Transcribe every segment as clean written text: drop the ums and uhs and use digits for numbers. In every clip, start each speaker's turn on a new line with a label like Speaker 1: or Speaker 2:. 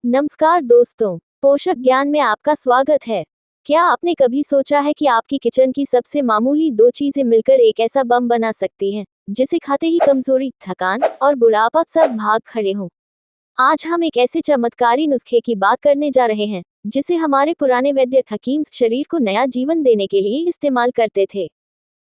Speaker 1: नमस्कार दोस्तों, पोषक ज्ञान में आपका स्वागत है। क्या आपने कभी सोचा है कि आपकी किचन की सबसे मामूली दो चीजें मिलकर एक ऐसा बम बना सकती हैं, जिसे खाते ही कमजोरी, थकान और बुढ़ापा सब भाग खड़े हों। आज हम एक ऐसे चमत्कारी नुस्खे की बात करने जा रहे हैं, जिसे हमारे पुराने वैद्य हकीम शरीर को नया जीवन देने के लिए इस्तेमाल करते थे।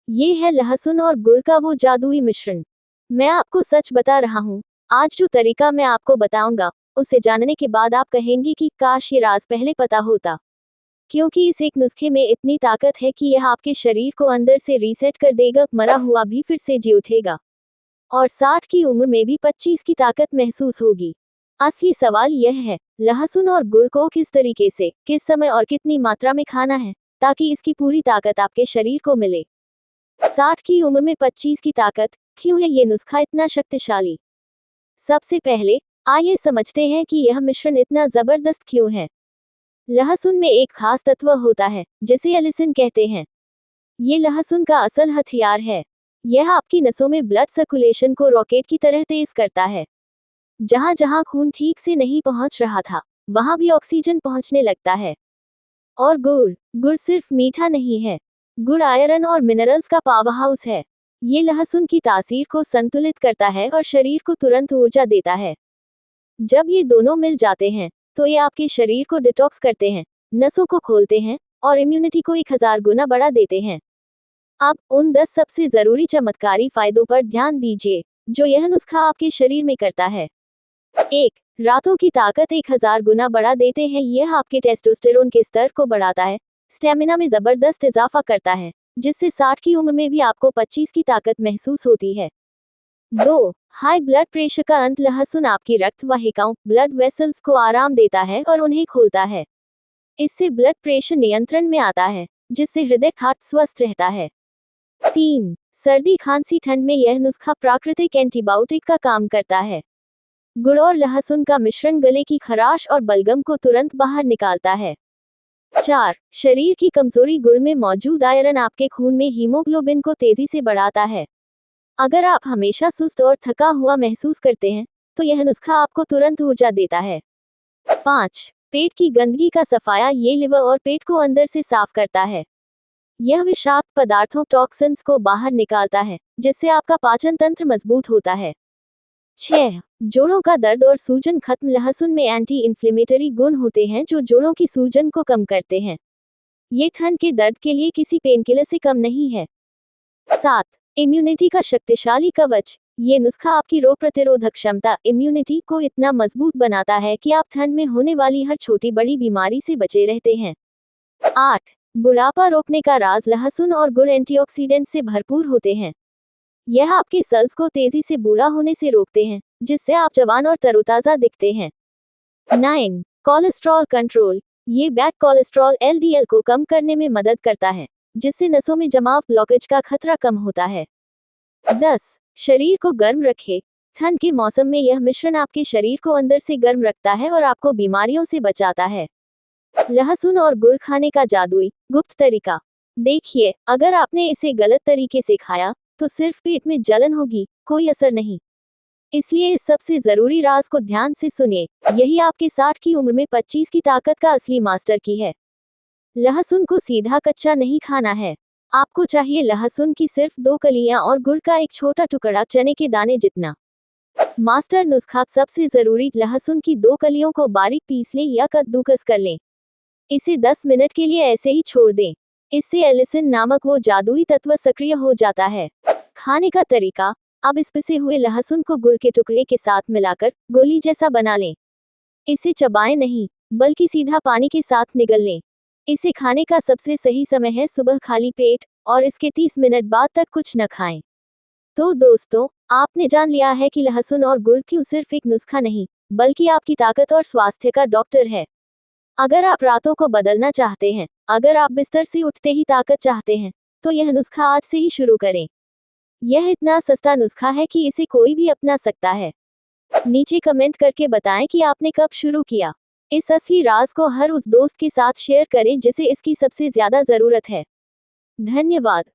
Speaker 1: ये है लहसुन और गुड़ का वो जादुई मिश्रण। मैं आपको सच बता रहा हूँ, आज जो तरीका मैं आपको बताऊंगा, उसे जानने के बाद आप कहेंगे कि काश ये राज पहले पता होता। क्योंकि इस एक नुस्खे में इतनी ताकत है कि यह आपके शरीर को अंदर से रीसेट कर देगा, मरा हुआ भी फिर से जी उठेगा। और 60 की उम्र में भी 25 की ताकत महसूस होगी। असली सवाल यह है, लहसुन और गुड़ को किस तरीके से, किस समय और कितनी मात्रा में खाना है, ताकि इसकी पूरी ताकत आपके शरीर को मिले। 60 की उम्र में 25 की ताकत, क्यों है ये नुस्खा इतना शक्तिशाली? सबसे पहले आइए समझते हैं कि यह मिश्रण इतना जबरदस्त क्यों है। लहसुन में एक खास तत्व होता है, जिसे एलिसिन कहते हैं। ये लहसुन का असल हथियार है। यह आपकी नसों में ब्लड सर्कुलेशन को रॉकेट की तरह तेज करता है। जहां जहां खून ठीक से नहीं पहुंच रहा था, वहां भी ऑक्सीजन पहुंचने लगता है। और गुड़ सिर्फ मीठा नहीं है। गुड़ आयरन और मिनरल्स का पावरहाउस है। ये लहसुन की तासीर को संतुलित करता है और शरीर को तुरंत ऊर्जा देता है। जब ये दोनों मिल जाते हैं, तो ये आपके शरीर को डिटॉक्स करते हैं, नसों को खोलते हैं और इम्यूनिटी को 1000 गुना बढ़ा देते हैं। अब उन 10 सबसे जरूरी चमत्कारी फायदों पर ध्यान दीजिए, जो यह नुस्खा आपके शरीर में करता है। 1. रातों की ताकत 1000 गुना बढ़ा देते हैं। यह आपके टेस्टोस्टेरोन के स्तर को बढ़ाता है, स्टेमिना में जबरदस्त इजाफा करता है, जिससे 60 की उम्र में भी आपको 25 की ताकत महसूस होती है। 2. हाई ब्लड प्रेशर का अंत। लहसुन आपकी रक्त वाहिकाओं, ब्लड वेसल्स को आराम देता है और उन्हें खोलता है। इससे ब्लड प्रेशर नियंत्रण में आता है, जिससे हृदय हार्ट स्वस्थ रहता है। 3. सर्दी खांसी ठंड में यह नुस्खा प्राकृतिक एंटीबायोटिक का काम करता है। गुड़ और लहसुन का मिश्रण गले की खराश और बलगम को तुरंत बाहर निकालता है। 4. शरीर की कमजोरी। गुड़ में मौजूद आयरन आपके खून में हीमोग्लोबिन को तेजी से बढ़ाता है। अगर आप हमेशा सुस्त और थका हुआ महसूस करते हैं, तो यह नुस्खा आपको तुरंत ऊर्जा देता है। 5. पेट की गंदगी का सफाया। ये लिवर और पेट को अंदर से साफ करता है। यह विषाक्त पदार्थों, टॉक्सिन्स को बाहर निकालता है, जिससे आपका पाचन तंत्र मजबूत होता है। 6. जोड़ों का दर्द और सूजन खत्म। लहसुन में एंटी इन्फ्लेमेटरी गुण होते हैं, जो जोड़ों की सूजन को कम करते हैं। ये ठंड के दर्द के लिए किसी पेनकिलर से कम नहीं है। 7. इम्यूनिटी का शक्तिशाली कवच। ये नुस्खा आपकी रोग प्रतिरोधक क्षमता, इम्यूनिटी को इतना मजबूत बनाता है कि आप ठंड में होने वाली हर छोटी बड़ी बीमारी से बचे रहते हैं। 8. बुढ़ापा रोकने का राज। लहसुन और गुड़ एंटीऑक्सीडेंट से भरपूर होते हैं। यह आपके सेल्स को तेजी से बूढ़ा होने से रोकते हैं, जिससे आप जवान और तरोताजा दिखते हैं। 9. Cholesterol control. ये बैड कोलेस्ट्रॉल एलडीएल को कम करने में मदद करता है, जिससे नसों में जमाव, ब्लॉकेज का खतरा कम होता है। 10. शरीर को गर्म रखे। ठंड के मौसम में यह मिश्रण आपके शरीर को अंदर से गर्म रखता है और आपको बीमारियों से बचाता है। लहसुन और गुड़ खाने का जादुई गुप्त तरीका। देखिए, अगर आपने इसे गलत तरीके से खाया, तो सिर्फ पेट में जलन होगी, कोई असर नहीं। इसलिए इस सबसे जरूरी राज को ध्यान से सुनिए। यही आपके 60 की उम्र में 25 की ताकत का असली मास्टर की है। लहसुन को सीधा कच्चा नहीं खाना है। आपको चाहिए लहसुन की सिर्फ 2 कलियां और गुड़ का एक छोटा टुकड़ा, चने के दाने जितना। मास्टर नुस्खा सबसे जरूरी, लहसुन की 2 कलियों को बारीक पीस लें या कद्दूकस कर लें। इसे 10 मिनट के लिए ऐसे ही छोड़ दें। इससे एलिसिन नामक वो जादुई तत्व सक्रिय हो जाता है। खाने का तरीका। अब इस पिसे हुए लहसुन को गुड़ के टुकड़े के साथ मिलाकर गोली जैसा बना लें। इसे चबाएं नहीं, बल्कि सीधा पानी के साथ निगल लें। इसे खाने का सबसे सही समय है सुबह खाली पेट, और इसके 30 मिनट बाद तक कुछ न खाएं। तो दोस्तों, आपने जान लिया है कि लहसुन और गुड़ क्यों सिर्फ एक नुस्खा नहीं, बल्कि आपकी ताकत और स्वास्थ्य का डॉक्टर है। अगर आप रातों को बदलना चाहते हैं, अगर आप बिस्तर से उठते ही ताकत चाहते हैं, तो यह नुस्खा आज से ही शुरू करें। यह इतना सस्ता नुस्खा है कि इसे कोई भी अपना सकता है। नीचे कमेंट करके बताएं कि आपने कब शुरू किया। इस असली राज को हर उस दोस्त के साथ शेयर करें जिसे इसकी सबसे ज्यादा जरूरत है। धन्यवाद।